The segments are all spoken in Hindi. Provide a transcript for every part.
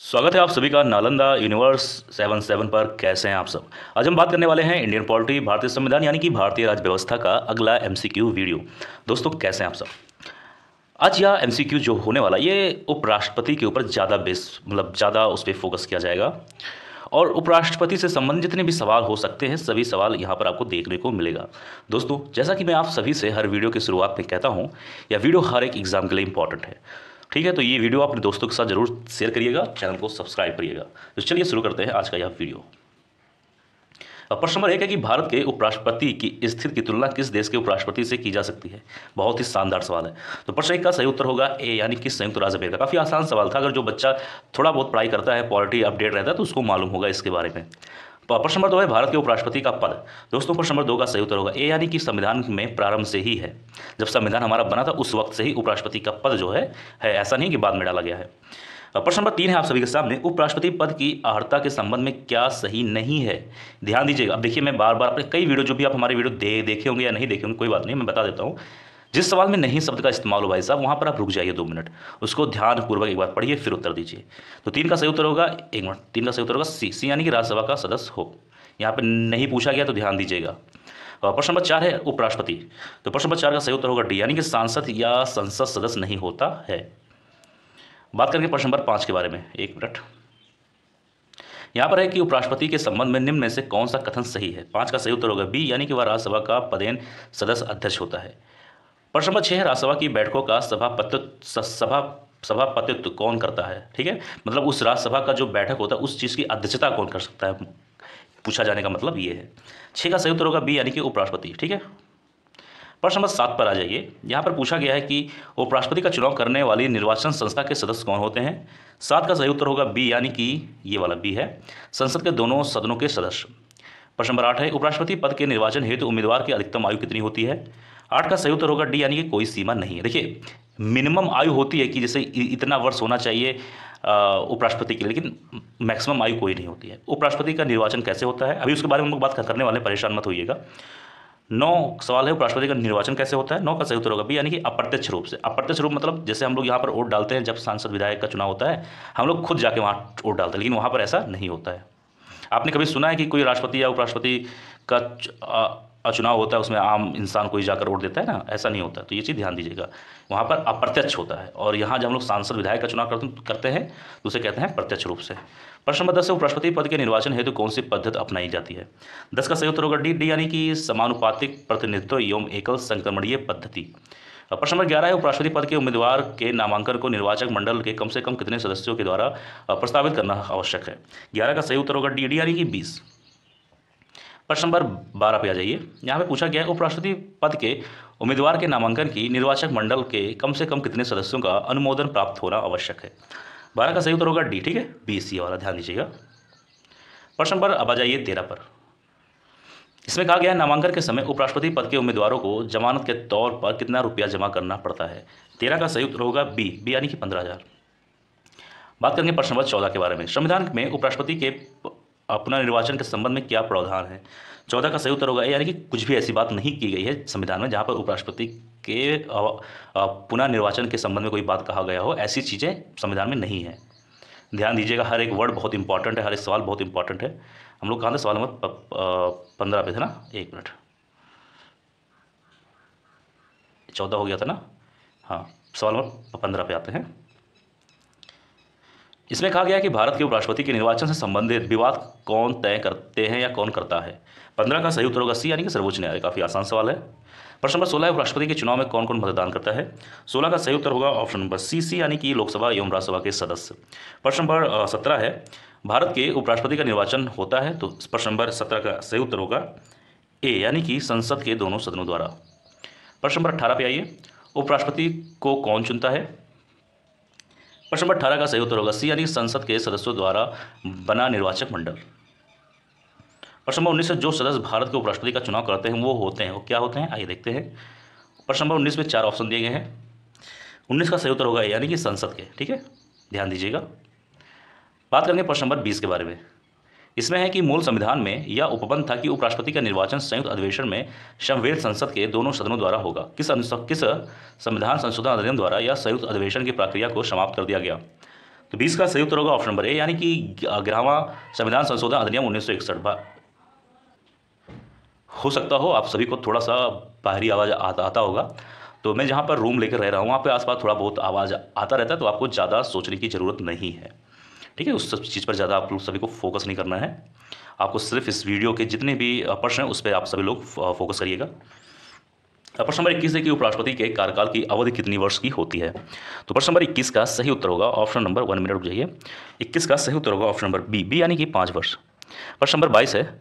स्वागत है आप सभी का नालंदा यूनिवर्स 77 पर। कैसे हैं आप सब। आज हम बात करने वाले हैं इंडियन पॉलिटी, भारतीय संविधान यानी कि भारतीय राज्य व्यवस्था का अगला एमसीक्यू वीडियो। दोस्तों कैसे हैं आप सब। आज यह एमसीक्यू जो होने वाला ये उपराष्ट्रपति के ऊपर ज़्यादा ज़्यादा उस पर फोकस किया जाएगा और उपराष्ट्रपति से संबंधित जितने भी सवाल हो सकते हैं सभी सवाल यहाँ पर आपको देखने को मिलेगा। दोस्तों जैसा कि मैं आप सभी से हर वीडियो की शुरुआत में कहता हूँ, यह वीडियो हर एक एग्जाम के लिए इंपॉर्टेंट है। ठीक है, तो ये वीडियो अपने दोस्तों के साथ जरूर शेयर करिएगा, चैनल को सब्सक्राइब करिएगा। तो चलिए शुरू करते हैं आज का यह वीडियो। अब प्रश्न नंबर 1 है कि भारत के उपराष्ट्रपति की स्थिति की तुलना किस देश के उपराष्ट्रपति से की जा सकती है। बहुत ही शानदार सवाल है। तो प्रश्न 1 का सही उत्तर होगा ए यानी कि संयुक्त राज्य अमेरिका। काफ़ी आसान सवाल था, अगर जो बच्चा थोड़ा बहुत पढ़ाई करता है, पॉलिटी अपडेट रहता है तो उसको मालूम होगा इसके बारे में। प्रश्न नंबर 2 है भारत के उपराष्ट्रपति का पद। दोस्तों प्रश्न नंबर 2 का सही उत्तर होगा ए यानी कि संविधान में प्रारंभ से ही है। जब संविधान हमारा बना था उस वक्त से ही उपराष्ट्रपति का पद जो है ऐसा नहीं कि बाद में डाला गया है। प्रश्न नंबर 3 है आप सभी के सामने, उपराष्ट्रपति पद की अर्हता के संबंध में क्या सही नहीं है। ध्यान दीजिएगा। अब देखिए मैं बार बार अपने कई वीडियो जो भी आप हमारे वीडियो देखे होंगे या नहीं देखे होंगे कोई बात नहीं, मैं बता देता हूँ। जिस सवाल में नहीं शब्द का इस्तेमाल हो भाई साहब वहाँ पर आप रुक जाइए 2 मिनट, उसको ध्यानपूर्वक एक बार पढ़िए फिर उत्तर दीजिए। तो 3 का सही उत्तर होगा, 1 मिनट, 3 का सही उत्तर होगा सी यानी कि राज्यसभा का सदस्य हो। यहाँ पर नहीं पूछा गया तो ध्यान दीजिएगा। प्रश्न नंबर 4 है उपराष्ट्रपति। तो प्रश्न नंबर 4 का सही उत्तर होगा डी यानी कि सांसद या संसद सदस्य नहीं होता है। बात करेंगे प्रश्न नंबर 5 के बारे में, 1 मिनट। यहाँ पर है कि उपराष्ट्रपति के संबंध में निम्न में से कौन सा कथन सही है। 5 का सही उत्तर होगा बी यानी कि वह राज्यसभा का पदेन सदस्य अध्यक्ष होता है। प्रश्न नंबर 6 है राज्यसभा की बैठकों का सभापतित्व कौन करता है। ठीक है, मतलब उस राज्यसभा का जो बैठक होता है उस चीज़ की अध्यक्षता कौन कर सकता है, पूछा जाने का मतलब ये है। 6 का सही उत्तर होगा बी यानी कि उपराष्ट्रपति। ठीक है, प्रश्न नंबर 7 पर आ जाइए। यहाँ पर पूछा गया है कि उपराष्ट्रपति का चुनाव करने वाली निर्वाचन संस्था के सदस्य कौन होते हैं। 7 का सही उत्तर होगा बी यानी कि ये वाला बी है, संसद के दोनों सदनों के सदस्य। प्रश्न नंबर 8 है उपराष्ट्रपति पद के निर्वाचन हेतु उम्मीदवार की अधिकतम आयु कितनी होती है। 8 का सही उत्तर होगा डी यानी कि कोई सीमा नहीं है। देखिए मिनिमम आयु होती है कि जैसे इतना वर्ष होना चाहिए उपराष्ट्रपति के लिए, लेकिन मैक्सिमम आयु कोई नहीं होती है। उपराष्ट्रपति का निर्वाचन कैसे होता है अभी उसके बारे में हम लोग बात करने वाले, परेशान मत होइएगा। 9 सवाल है उपराष्ट्रपति का निर्वाचन कैसे होता है। 9 का सही उत्तर होगा बी यानी कि अप्रत्यक्ष रूप से। अप्रत्यक्ष रूप मतलब जैसे हम लोग यहाँ पर वोट डालते हैं, जब सांसद विधायक का चुनाव होता है हम लोग खुद जाके वहाँ वोट डालते हैं, लेकिन वहाँ पर ऐसा नहीं होता है। आपने कभी सुना है कि कोई राष्ट्रपति या उपराष्ट्रपति का चुनाव होता है उसमें आम इंसान कोई जाकर वोट देता है ना, ऐसा नहीं होता है। तो ये चीज़ ध्यान दीजिएगा, वहाँ पर अप्रत्यक्ष होता है। और यहाँ जब हम लोग सांसद विधायक का चुनाव करते हैं तो उसे कहते हैं प्रत्यक्ष रूप से। प्रश्न नंबर 10 है उपराष्ट्रपति पद के निर्वाचन हेतु कौन सी पद्धति अपनाई जाती है। 10 का सही उत्तर होगा डी यानी कि समानुपातिक प्रतिनिधित्व एवं एकल संक्रमणीय पद्धति। प्रश्न नंबर 11 है उपराष्ट्रपति पद के उम्मीदवार के नामांकन को निर्वाचक मंडल के कम से कम कितने सदस्यों के द्वारा प्रस्तावित करना आवश्यक है। 11 का सही उत्तर होगा डी यानी कि 20। प्रश्न नंबर 12 पे आ जाइए। यहाँ पे पूछा गया है उपराष्ट्रपति पद के उम्मीदवार के नामांकन की निर्वाचक मंडल के कम से कम कितने सदस्यों का अनुमोदन प्राप्त होना आवश्यक है। 12 का सही उत्तर होगा डी। ठीक है, 20 ये वाला ध्यान दीजिएगा। प्रश्न नंबर अब आ जाइए 13 पर। इसमें कहा गया है नामांकन के समय उपराष्ट्रपति पद के उम्मीदवारों को जमानत के तौर पर कितना रुपया जमा करना पड़ता है। 13 का सही उत्तर होगा बी यानी कि 15,000। बात करेंगे प्रश्न नंबर 14 के बारे में। संविधान में उपराष्ट्रपति के पुनर्निर्वाचन के संबंध में क्या प्रावधान है। 14 का सही उत्तर होगा यानी कि कुछ भी ऐसी बात नहीं की गई है संविधान में जहाँ पर उपराष्ट्रपति के पुनर्निर्वाचन के संबंध में कोई बात कहा गया हो, ऐसी चीज़ें संविधान में नहीं है। ध्यान दीजिएगा, हर एक वर्ड बहुत इंपॉर्टेंट है, हर एक सवाल बहुत इंपॉर्टेंट है। हम लोग कहाँ थे, सवाल नंबर 15 पे थे ना, 1 मिनट, 14 हो गया था ना, हाँ सवाल नंबर 15 पे आते हैं। इसमें कहा गया है कि भारत के उपराष्ट्रपति के निर्वाचन से संबंधित विवाद कौन तय करते हैं या कौन करता है। 15 का सही उत्तर होगा सी यानी कि सर्वोच्च न्यायालय। काफ़ी आसान सवाल है। प्रश्न नंबर 16 है उपराष्ट्रपति के चुनाव में कौन कौन मतदान करता है। 16 का सही उत्तर होगा ऑप्शन नंबर सी यानी कि लोकसभा एवं राज्यसभा के सदस्य। प्रश्न नंबर 17 है भारत के उपराष्ट्रपति का निर्वाचन होता है, तो प्रश्न नंबर 17 का सही उत्तर होगा ए यानी कि संसद के दोनों सदनों द्वारा। प्रश्न नंबर 18 पे आइए, उपराष्ट्रपति को कौन चुनता है। प्रश्न नंबर 18 का सही उत्तर होगा सी यानी संसद के सदस्यों द्वारा बना निर्वाचक मंडल। प्रश्न नंबर 19 से जो सदस्य भारत के उपराष्ट्रपति का चुनाव करते हैं वो क्या होते हैं, आइए देखते हैं। प्रश्न नंबर 19 में 4 ऑप्शन दिए गए हैं। 19 का सही उत्तर होगा यानी कि संसद के। ठीक है, ध्यान दीजिएगा। बात करेंगे प्रश्न नंबर 20 के बारे में। इसमें है कि मूल संविधान में यह उपबंध था कि उपराष्ट्रपति का निर्वाचन संयुक्त अधिवेशन में संवैध संसद के दोनों सदनों द्वारा होगा। किस संविधान संशोधन अधिनियम द्वारा यह संयुक्त अधिवेशन की प्रक्रिया को समाप्त कर दिया गया। तो 20 का सही उत्तर होगा ऑप्शन नंबर ए, यानी कि 11वां संविधान संशोधन अधिनियम 1961। हो सकता हो आप सभी को थोड़ा सा बाहरी आवाज़ आता होगा, तो मैं जहाँ पर रूम लेकर रह रहा हूँ वहाँ पे आसपास थोड़ा बहुत आवाज़ आता रहता है, तो आपको ज़्यादा सोचने की ज़रूरत नहीं है, ठीक है। उस सब चीज़ पर ज़्यादा आप लोग सभी को फोकस नहीं करना है, आपको सिर्फ इस वीडियो के जितने भी प्रश्न हैं उस पर आप सभी लोग फोकस करिएगा। प्रश्न नंबर 21 है कि उपराष्ट्रपति के कार्यकाल की अवधि कितनी वर्ष की होती है। तो प्रश्न नंबर 21 का सही उत्तर होगा ऑप्शन नंबर 1 मिनट रुक जाइए। 21 का सही उत्तर होगा ऑप्शन नंबर बी यानी कि 5 वर्ष। प्रश्न नंबर 22 है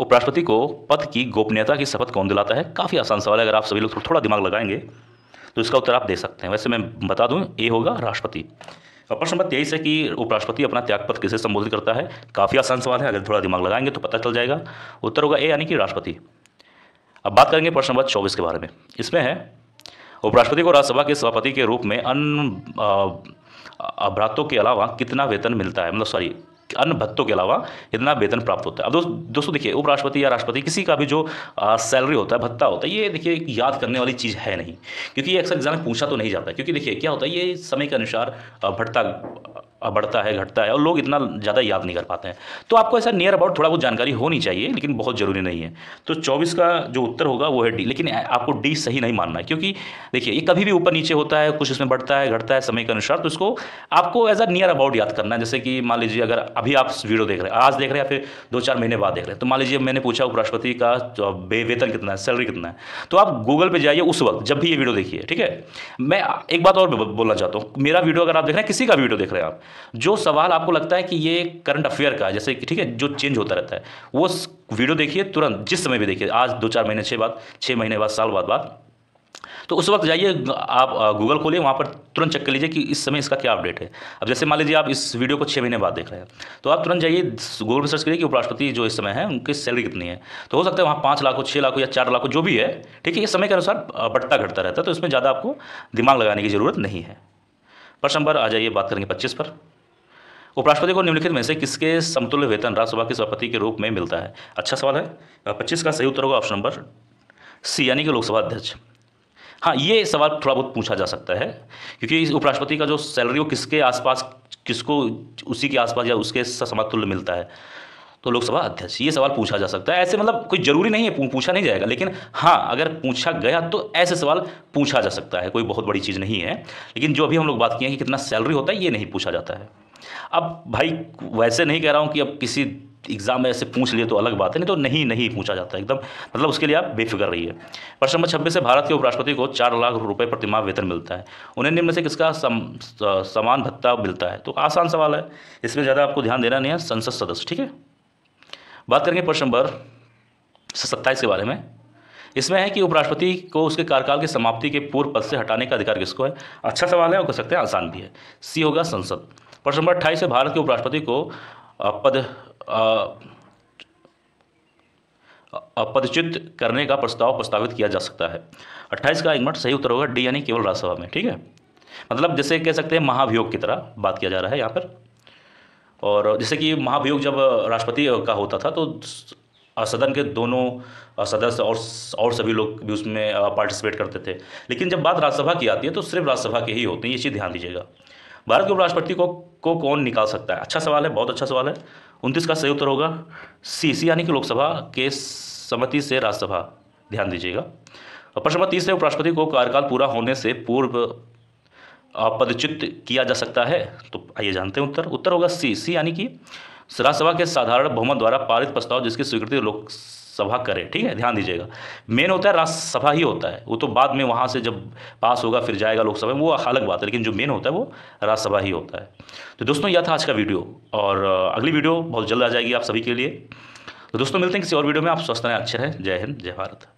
उपराष्ट्रपति को पद की गोपनीयता की शपथ कौन दिलाता है। काफ़ी आसान सवाल है, अगर आप सभी लोग थोड़ा दिमाग लगाएंगे तो इसका उत्तर आप दे सकते हैं। वैसे मैं बता दूं, ए होगा राष्ट्रपति। प्रश्न नंबर 23 है कि उपराष्ट्रपति अपना त्यागपत्र किसे संबोधित करता है। काफ़ी आसान सवाल है, अगर थोड़ा दिमाग लगाएंगे तो पता चल जाएगा। उत्तर होगा ए यानी कि राष्ट्रपति। अब बात करेंगे प्रश्न नंबर 24 के बारे में। इसमें है उपराष्ट्रपति को राज्यसभा के सभापति के रूप में अन्य भत्तों के अलावा कितना वेतन मिलता है, मतलब अन्य भत्तों के अलावा कितना वेतन प्राप्त होता है। अब दोस्तों देखिए, उपराष्ट्रपति या राष्ट्रपति किसी का भी जो सैलरी होता है, भत्ता होता है, ये देखिए याद करने वाली चीज़ है नहीं, क्योंकि ये अक्सर एग्जाम में पूछा तो नहीं जाता है। क्योंकि देखिए क्या होता है, ये समय के अनुसार बढ़ता है घटता है और लोग इतना ज़्यादा याद नहीं कर पाते हैं। तो आपको ऐसा नियर अबाउट थोड़ा बहुत जानकारी होनी चाहिए, लेकिन बहुत ज़रूरी नहीं है। तो 24 का जो उत्तर होगा वो है डी, लेकिन आपको डी सही नहीं मानना है, क्योंकि देखिए ये कभी भी ऊपर नीचे होता है, कुछ इसमें बढ़ता है घटता है समय के अनुसार, तो इसको आपको एज अ नियर अबाउट याद करना है। जैसे कि मान लीजिए अगर अभी आप वीडियो देख रहे हैं, आज देख रहे हैं या फिर 2-4 महीने बाद देख रहे हैं, तो मान लीजिए मैंने पूछा उपराष्ट्रपति का वेतन कितना है, सैलरी कितना है, तो आप गूगल पर जाइए उस वक्त जब भी ये वीडियो देखिए, ठीक है। मैं एक बात और बोलना चाहता हूँ, मेरा वीडियो अगर आप देख रहे हैं, किसी का वीडियो देख रहे हैं आप, जो सवाल आपको लगता है कि ये करंट अफेयर का है, जैसे कि ठीक है जो चेंज होता रहता है, वो वीडियो देखिए तुरंत, जिस समय भी देखिए, आज 2-4 महीने 6 महीने बाद, साल बाद, तो उस वक्त जाइए आप गूगल खोलिए, वहाँ पर तुरंत चेक कर लीजिए कि इस समय इसका क्या अपडेट है। अब जैसे मान लीजिए आप इस वीडियो को 6 महीने बाद देख रहे हैं, तो आप तुरंत जाइए गूगल पर सर्च करिए कि उपराष्ट्रपति जो इस समय है उनकी सैलरी कितनी है। तो हो सकता है वहाँ 5 लाख हो, 6 लाख हो या 4 लाख हो, जो भी है, ठीक है। ये समय के अनुसार बढ़ता घटता रहता है, तो इसमें ज़्यादा आपको दिमाग लगाने की जरूरत नहीं है। प्रश्न नंबर आ जाइए, बात करेंगे 25 पर। उपराष्ट्रपति को निम्नलिखित में से किसके समतुल्य वेतन राज्यसभा के सभापति के रूप में मिलता है। अच्छा सवाल है। 25 का सही उत्तर होगा ऑप्शन नंबर सी यानी कि लोकसभा अध्यक्ष। हाँ, ये सवाल थोड़ा बहुत पूछा जा सकता है, क्योंकि इस उपराष्ट्रपति का जो सैलरी वो किसके आसपास, किसको उसी के आसपास या उसके समतुल्य मिलता है, तो लोकसभा अध्यक्ष। ये सवाल पूछा जा सकता है। ऐसे मतलब कोई ज़रूरी नहीं है, पूछा नहीं जाएगा, लेकिन हाँ अगर पूछा गया तो ऐसे सवाल पूछा जा सकता है, कोई बहुत बड़ी चीज़ नहीं है। लेकिन जो अभी हम लोग बात किए हैं कि कितना सैलरी होता है, ये नहीं पूछा जाता है। अब भाई वैसे नहीं कह रहा हूँ कि अब किसी एग्जाम में ऐसे पूछ लिए तो अलग बात है, नहीं तो नहीं पूछा जाता एकदम, मतलब उसके लिए आप बेफिक्र रहिए। प्रश्न नंबर 26 से भारत के उपराष्ट्रपति को 4 लाख रुपए प्रतिमाह वेतन मिलता है, उन्हें निम्न से किसका समान भत्ता मिलता है। तो आसान सवाल है, इसमें ज़्यादा आपको ध्यान देना नहीं है, संसद सदस्य, ठीक है। बात करेंगे प्रश्न नंबर 27 के बारे में। इसमें है कि उपराष्ट्रपति को उसके कार्यकाल की समाप्ति के पूर्व पद से हटाने का अधिकार किसको है। अच्छा सवाल है और कह सकते हैं आसान भी है, सी होगा संसद। प्रश्न नंबर 28 है भारत के उपराष्ट्रपति को पदच्युत करने का प्रस्ताव प्रस्तावित किया जा सकता है। 28 का 1 मिनट सही उत्तर होगा डी यानी केवल राज्यसभा में, ठीक है। मतलब जैसे कह सकते हैं महाभियोग की तरह बात किया जा रहा है यहाँ पर। और जैसे कि महाभियोग जब राष्ट्रपति का होता था तो सदन के दोनों सदस्य और सभी लोग भी उसमें पार्टिसिपेट करते थे, लेकिन जब बात राज्यसभा की आती है तो सिर्फ राज्यसभा के ही होते हैं, ये चीज़ ध्यान दीजिएगा। भारत के उपराष्ट्रपति को कौन निकाल सकता है। अच्छा सवाल है, बहुत अच्छा सवाल है। 29 का सही उत्तर होगा सी यानी कि लोकसभा के सम्मति से राज्यसभा, ध्यान दीजिएगा। प्रश्न नंबर 30 है उपराष्ट्रपति को कार्यकाल पूरा होने से पूर्व पदच्युत किया जा सकता है। तो आइए जानते हैं उत्तर होगा सी यानी कि राज्यसभा के साधारण बहुमत द्वारा पारित प्रस्ताव जिसकी स्वीकृति लोकसभा करे, ठीक है। ध्यान दीजिएगा, मेन होता है राज्यसभा ही होता है, वो तो बाद में वहाँ से जब पास होगा फिर जाएगा लोकसभा में, वो अलग बात है, लेकिन जो मेन होता है वो राज्यसभा ही होता है। तो दोस्तों यह था आज का वीडियो, और अगली वीडियो बहुत जल्द आ जाएगी आप सभी के लिए। तो दोस्तों मिलते हैं किसी और वीडियो में। आप स्वस्थ रहें, अच्छे रहें। जय हिंद, जय भारत।